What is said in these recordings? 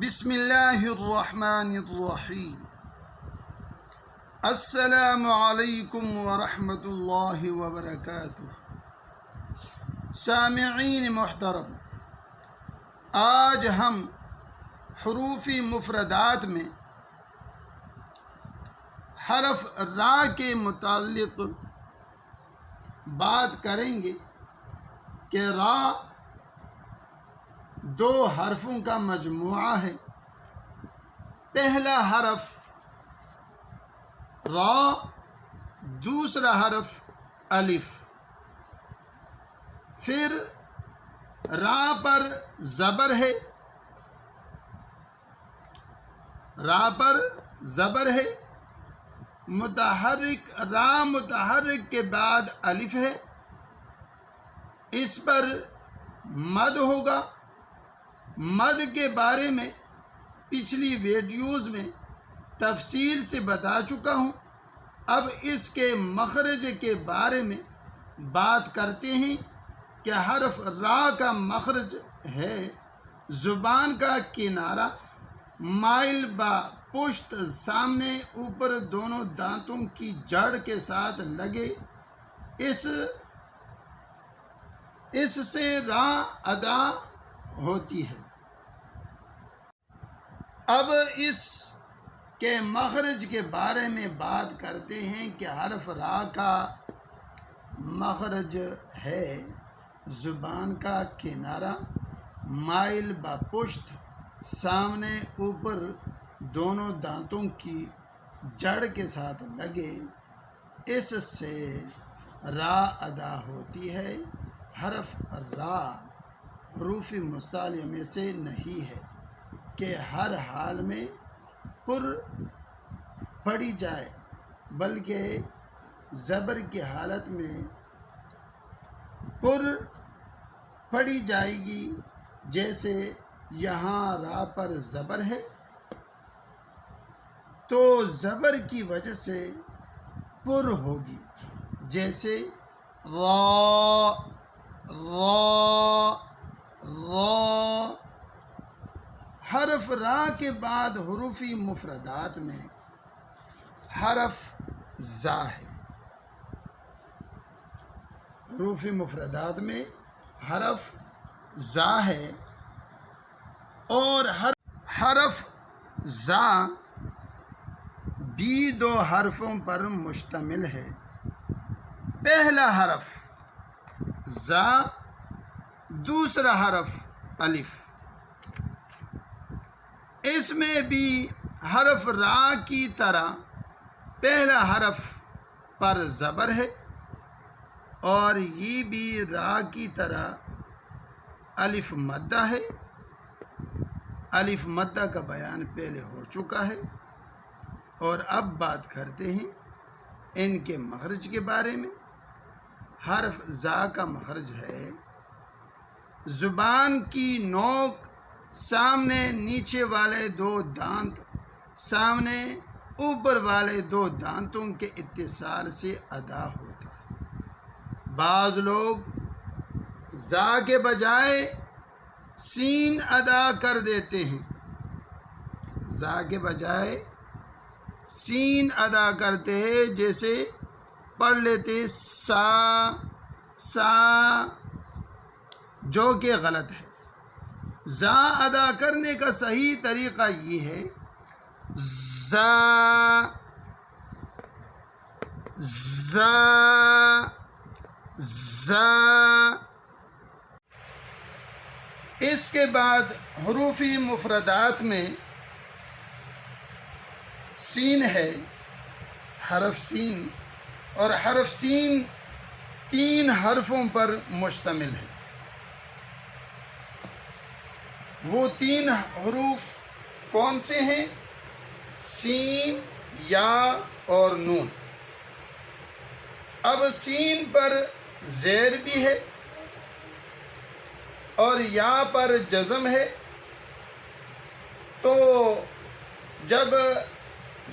بسم اللہ الرحمن الرحیم۔ السلام علیکم ورحمۃ اللہ وبرکاتہ۔ سامعین محترم، آج ہم حروفی مفردات میں حرف را کے متعلق بات کریں گے کہ را دو حرفوں کا مجموعہ ہے۔ پہلا حرف را، دوسرا حرف الف۔ پھر را پر زبر ہے، را پر زبر ہے، متحرک را متحرک کے بعد الف ہے، اس پر مد ہوگا۔ مد کے بارے میں پچھلی ویڈیوز میں تفصیل سے بتا چکا ہوں۔ اب اس کے مخرج کے بارے میں بات کرتے ہیں کہ حرف را کا مخرج ہے زبان کا کنارہ مائل با پشت سامنے اوپر دونوں دانتوں کی جڑ کے ساتھ لگے، اس سے را ادا ہوتی ہے۔ اب اس کے مخرج کے بارے میں بات کرتے ہیں کہ حرف را کا مخرج ہے زبان کا کنارہ مائل با پشت سامنے اوپر دونوں دانتوں کی جڑ کے ساتھ لگے، اس سے را ادا ہوتی ہے۔ حرف را حروف مستعلیہ میں سے نہیں ہے کہ ہر حال میں پر پڑھی جائے، بلکہ زبر کی حالت میں پر پڑھی جائے گی۔ جیسے یہاں را پر زبر ہے تو زبر کی وجہ سے پر ہوگی، جیسے را را را۔ حرف را کے بعد حروفی مفردات میں حرف زا ہے۔ حروفی مفردات میں حرف زا ہے اور حرف زا بھی دو حرفوں پر مشتمل ہے۔ پہلا حرف زا، دوسرا حرف الف۔ اس میں بھی حرف را کی طرح پہلا حرف پر زبر ہے اور یہ بھی را کی طرح الف مدہ ہے۔ الف مدہ کا بیان پہلے ہو چکا ہے اور اب بات کرتے ہیں ان کے مخرج کے بارے میں۔ حرف زا کا مخرج ہے زبان کی نوک سامنے نیچے والے دو دانت سامنے اوپر والے دو دانتوں کے اتصال سے ادا ہوتا ہے۔ بعض لوگ زا کے بجائے سین ادا کر دیتے ہیں، زا کے بجائے سین ادا کرتے ہیں، جیسے پڑھ لیتے سا سا، جو کہ غلط ہے۔ زا ادا کرنے کا صحیح طریقہ یہ ہے زا زا زا۔ اس کے بعد حروفی مفردات میں سین ہے، حرف سین، اور حرف سین تین حرفوں پر مشتمل ہے۔ وہ تین حروف کون سے ہیں؟ سین، یا اور نون۔ اب سین پر زیر بھی ہے اور یا پر جزم ہے، تو جب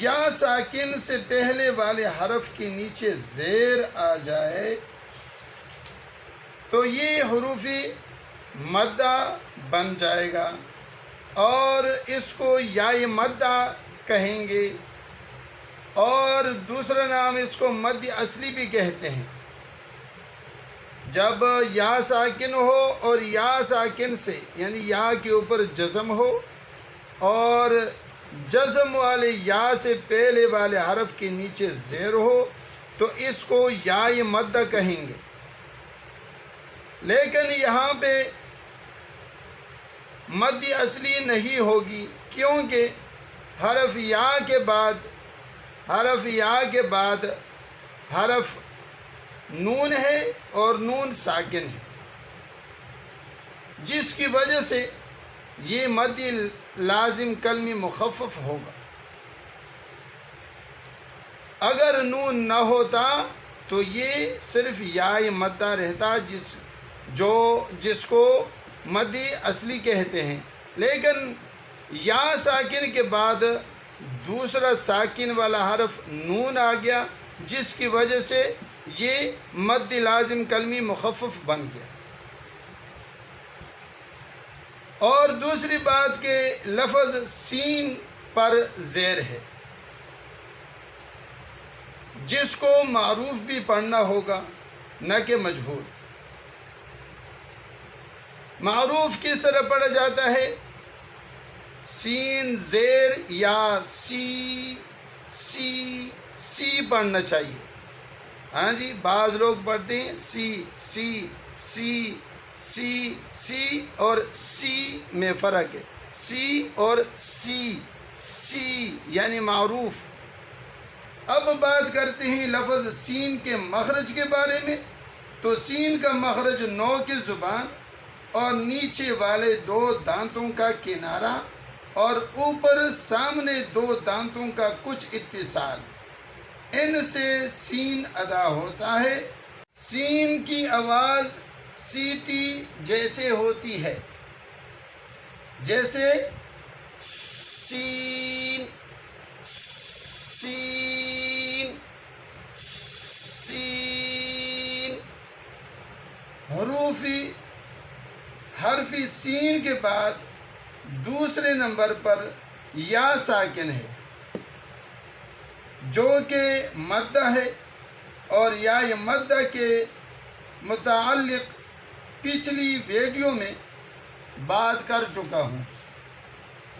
یا ساکن سے پہلے والے حرف کے نیچے زیر آ جائے تو یہ حروف مدہ بن جائے گا۔ اور اس کو یائے مدہ کہیں گے، اور دوسرا نام اس کو مد اصلی بھی کہتے ہیں۔ جب یا ساکن ہو اور یا ساکن سے یعنی یا کے اوپر جزم ہو اور جزم والے یا سے پہلے والے حرف کے نیچے زیر ہو تو اس کو یائے مدہ کہیں گے۔ لیکن یہاں پہ مد اصلی نہیں ہوگی، کیونکہ حرف یا کے بعد حرف نون ہے اور نون ساکن ہے، جس کی وجہ سے یہ مد لازم کلمی مخفف ہوگا۔ اگر نون نہ ہوتا تو یہ صرف یائے مدہ رہتا، جس کو مد اصلی کہتے ہیں۔ لیکن یا ساکن کے بعد دوسرا ساکن والا حرف نون آ گیا، جس کی وجہ سے یہ مد لازم کلمی مخفف بن گیا۔ اور دوسری بات کہ لفظ سین پر زیر ہے، جس کو معروف بھی پڑھنا ہوگا نہ کہ مجہول۔ معروف کس طرح پڑھا جاتا ہے؟ سین زیر یا سی پڑھنا چاہیے۔ ہاں جی، بعض لوگ پڑھتے ہیں سی اور سی میں فرق ہے، سی اور سی یعنی معروف۔ اب بات کرتے ہیں لفظ سین کے مخرج کے بارے میں۔ تو سین کا مخرج نو کی زبان اور نیچے والے دو دانتوں کا کنارہ اور اوپر سامنے دو دانتوں کا کچھ اتصال، ان سے سین ادا ہوتا ہے۔ سین کی آواز سیٹی جیسے ہوتی ہے، جیسے سین سین سین۔ حرف سین کے بعد دوسرے نمبر پر یا ساکن ہے، جو کہ مدہ ہے، اور یا مدہ کے متعلق پچھلی ویڈیو میں بات کر چکا ہوں۔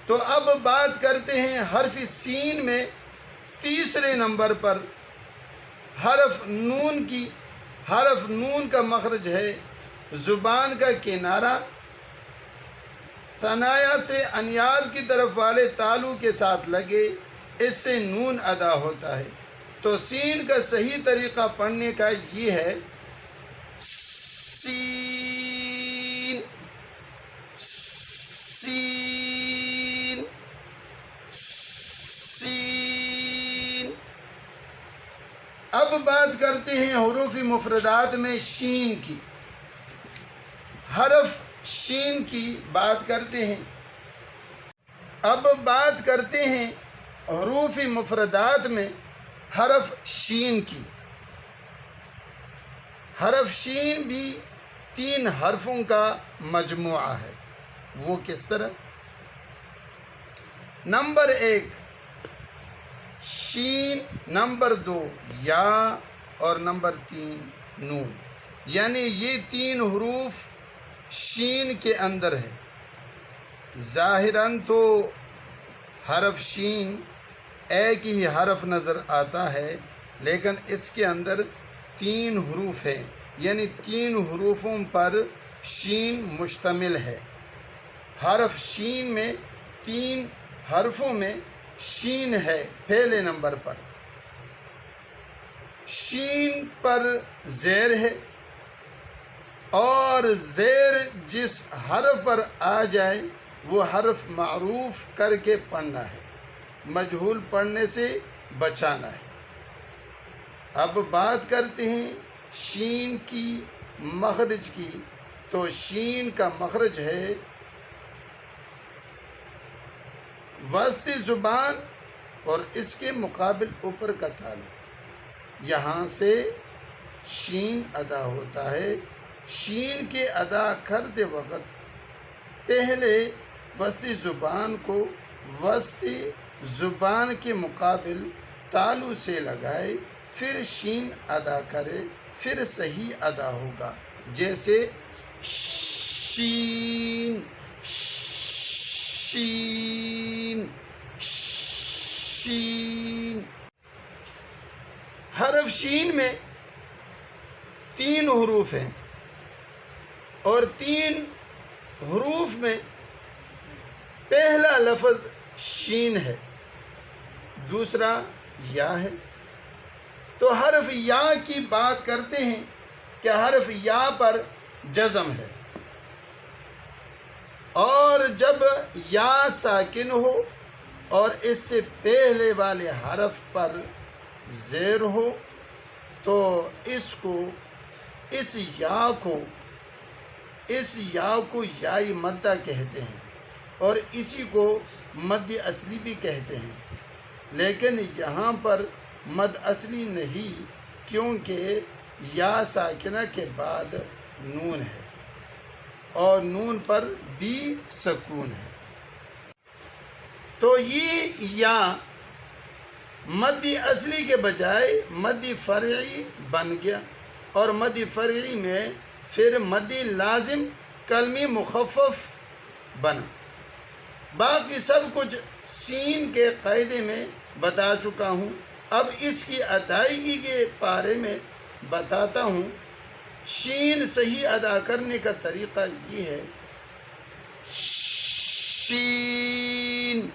تو اب بات کرتے ہیں حرف سین میں تیسرے نمبر پر حرف نون کی۔ حرف نون کا مخرج ہے زبان کا کنارہ، ثنایا سے انیاب کی طرف والے تالو کے ساتھ لگے، اس سے نون ادا ہوتا ہے۔ تو سین کا صحیح طریقہ پڑھنے کا یہ ہے، سین سین سین۔ اب بات کرتے ہیں حروف مفردات میں شین کی۔ حرف شین کی بات کرتے ہیں۔ اب بات کرتے ہیں حروف مفردات میں حرف شین کی۔ حرف شین بھی 3 حرفوں کا مجموعہ ہے۔ وہ کس طرح؟ نمبر 1 شین، نمبر 2 یا، اور نمبر 3 نون، یعنی یہ 3 حروف شین کے اندر ہے۔ ظاہراً تو حرف شین ایک ہی حرف نظر آتا ہے، لیکن اس کے اندر 3 حروف ہیں، یعنی 3 حروفوں پر شین مشتمل ہے۔ حرف شین میں 3 حرفوں میں شین ہے پہلے نمبر پر۔ شین پر زیر ہے، اور زیر جس حرف پر آ جائے وہ حرف معروف کر کے پڑھنا ہے، مجہول پڑھنے سے بچانا ہے۔ اب بات کرتے ہیں شین کی مخرج کی۔ تو شین کا مخرج ہے وسط زبان اور اس کے مقابل اوپر کا تالو، یہاں سے شین ادا ہوتا ہے۔ شین کے ادا کرتے وقت پہلے وسطی زبان کو وسطی زبان کے مقابل تالو سے لگائے، پھر شین ادا کرے، پھر صحیح ادا ہوگا، جیسے شین شین شین۔ حرف شین میں 3 حروف ہیں، اور 3 حروف میں پہلا لفظ شین ہے، دوسرا یا ہے۔ تو حرف یا کی بات کرتے ہیں کہ حرف یا پر جزم ہے، اور جب یا ساکن ہو اور اس سے پہلے والے حرف پر زیر ہو تو اس یا کو یائی مدہ کہتے ہیں، اور اسی کو مد اصلی بھی کہتے ہیں، لیکن یہاں پر مد اصلی نہیں، کیونکہ یا ساکنہ کے بعد نون ہے، اور نون پر بھی سکون ہے۔ تو یہ یا مد اصلی کے بجائے مد فرعی بن گیا، اور مد فرعی میں پھر مد لازم کلمی مخفف بنا۔ باقی سب کچھ سین کے قاعدے میں بتا چکا ہوں، اب اس کی ادائیگی کے بارے میں بتاتا ہوں۔ شین صحیح ادا کرنے کا طریقہ یہ ہے، شین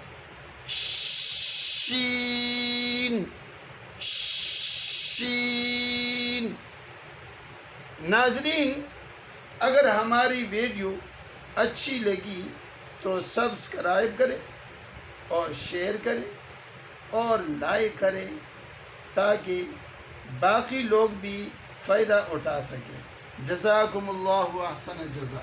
شین شین۔ ناظرین، اگر ہماری ویڈیو اچھی لگی تو سبسکرائب کریں اور شیئر کریں اور لائک کریں، تاکہ باقی لوگ بھی فائدہ اٹھا سکیں۔ جزاکم اللہ احسن الجزا۔